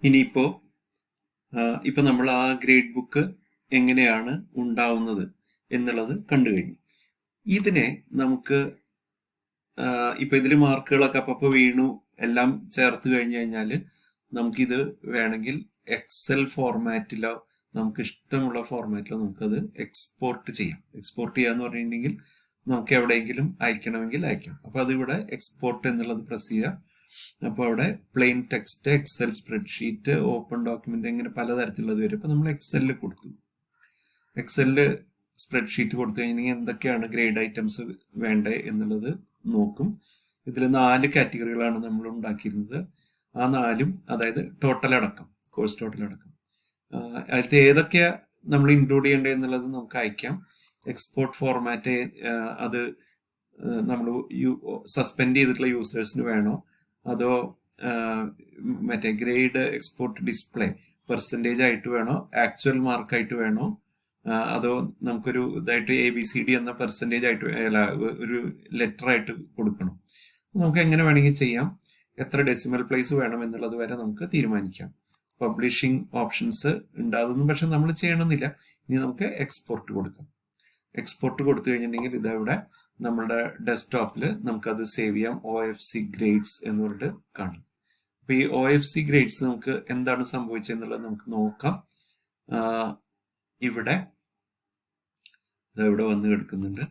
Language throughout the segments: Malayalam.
ഇനിയിപ്പോ ഇപ്പൊ നമ്മൾ ആ ഗ്രേഡ് ബുക്ക് എങ്ങനെയാണ് ഉണ്ടാവുന്നത് എന്നുള്ളത് കണ്ടു കഴിഞ്ഞു. ഇതിനെ നമുക്ക് ഇപ്പൊ ഇതിൽ മാർക്കുകളൊക്കെ അപ്പൊ വീണു എല്ലാം ചേർത്ത് കഴിഞ്ഞു കഴിഞ്ഞാൽ നമുക്കിത് വേണമെങ്കിൽ എക്സൽ ഫോർമാറ്റിലോ നമുക്ക് ഇഷ്ടമുള്ള ഫോർമാറ്റിലോ നമുക്കത് എക്സ്പോർട്ട് ചെയ്യാം. എക്സ്പോർട്ട് ചെയ്യാന്ന് പറഞ്ഞിട്ടുണ്ടെങ്കിൽ നമുക്ക് എവിടെയെങ്കിലും അയക്കണമെങ്കിൽ അയക്കാം. അപ്പൊ അതിവിടെ എക്സ്പോർട്ട് എന്നുള്ളത് പ്രസ് ചെയ്യുക. അപ്പോൾ അവിടെ plain text, Excel spreadsheet, open document, ഇങ്ങനെ പലതരത്തിലുള്ളത് വരും. അപ്പൊ നമ്മൾ എക്സലിൽ കൊടുത്തു. എക്സലില് സ്പ്രെഡ്ഷീറ്റ് കൊടുത്തു കഴിഞ്ഞാൽ എന്തൊക്കെയാണ് ഗ്രേഡ് ഐറ്റംസ് വേണ്ടേ എന്നുള്ളത് നോക്കും. ഇതിൽ 4 കാറ്റഗറികളാണ് നമ്മൾ ഉണ്ടാക്കിയിരുന്നത്. ആ 4ഉം, അതായത് ടോട്ടൽ അടക്കം, കോഴ്സ് ടോട്ടൽ അടക്കം, അതിലത്തെ ഏതൊക്കെയാ നമ്മൾ ഇൻക്ലൂഡ് ചെയ്യേണ്ടത് എന്നുള്ളത് നമുക്ക് അയക്കാം. എക്സ്പോർട്ട് ഫോർമാറ്റ് അത് നമ്മൾ സസ്പെൻഡ് ചെയ്തിട്ടുള്ള യൂസേഴ്സിന് വേണോ, അതോ മറ്റേ ഗ്രേഡ് എക്സ്പോർട്ട് ഡിസ്പ്ലേ പെർസെൻറ്റേജ് ആയിട്ട് വേണോ, ആക്ച്വൽ മാർക്കായിട്ട് വേണോ, അതോ നമുക്കൊരു ഇതായിട്ട് ABCD എന്ന പെർസെൻറ്റേജ് ആയിട്ട്, അല്ല, ഒരു ലെറ്റർ ആയിട്ട് കൊടുക്കണം. നമുക്ക് എങ്ങനെ വേണമെങ്കിൽ ചെയ്യാം. എത്ര ഡെസിമൽ പ്ലേസ് വേണം എന്നുള്ളത് വരെ നമുക്ക് തീരുമാനിക്കാം. പബ്ലിഷിംഗ് ഓപ്ഷൻസ് ഉണ്ടാകുന്നു, പക്ഷെ നമ്മൾ ചെയ്യണമെന്നില്ല. ഇനി നമുക്ക് എക്സ്പോർട്ട് കൊടുക്കാം. എക്സ്പോർട്ട് കൊടുത്തു കഴിഞ്ഞിട്ടുണ്ടെങ്കിൽ ഇതവിടെ നമ്മുടെ ഡെസ്ക്ടോപ്പിൽ നമുക്കത് സേവ് ചെയ്യാം. OFC ഗ്രേഡ്സ് എന്ന് പറഞ്ഞിട്ട് കാണും. അപ്പൊ ഈ OFC ഗ്രേഡ്സ് നമുക്ക് എന്താണ് സംഭവിച്ചെന്നുള്ളത് നമുക്ക് നോക്കാം. ഇവിടെ വന്ന് കിടക്കുന്നുണ്ട്.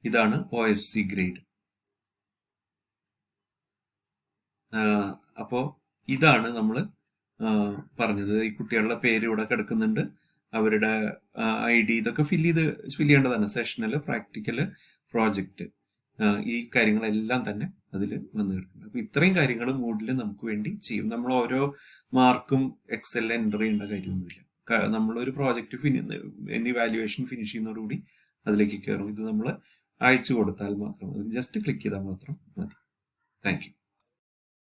ഇതാണ് OFC ഗ്രേഡ്. അപ്പോ ഇതാണ് നമ്മൾ പറഞ്ഞത്. ഈ കുട്ടികളുടെ പേര് ഇവിടെ കിടക്കുന്നുണ്ട്, അവരുടെ ID ഇതൊക്കെ ഫില്ല് ചെയ്യേണ്ടതാണ്. സെഷനല്, പ്രാക്ടിക്കല്, പ്രോജക്റ്റ്, ഈ കാര്യങ്ങളെല്ലാം തന്നെ അതിൽ വന്ന് കിടക്കുന്നുണ്ട്. അപ്പൊ ഇത്രയും കാര്യങ്ങൾ മൂഡിൽ നമുക്ക് വേണ്ടി ചെയ്യും. നമ്മൾ ഓരോ മാർക്കും എക്സലിൽ എൻ്റർ ചെയ്യേണ്ട കാര്യമൊന്നുമില്ല. നമ്മളൊരു പ്രോജക്റ്റ് ഇവാലുവേഷൻ ഫിനിഷ് ചെയ്യുന്നതോടുകൂടി അതിലേക്ക് കയറും. ഇത് നമ്മൾ അയച്ചു കൊടുത്താൽ മാത്രം, ജസ്റ്റ് ക്ലിക്ക് ചെയ്താൽ മാത്രം മതി. Thank you.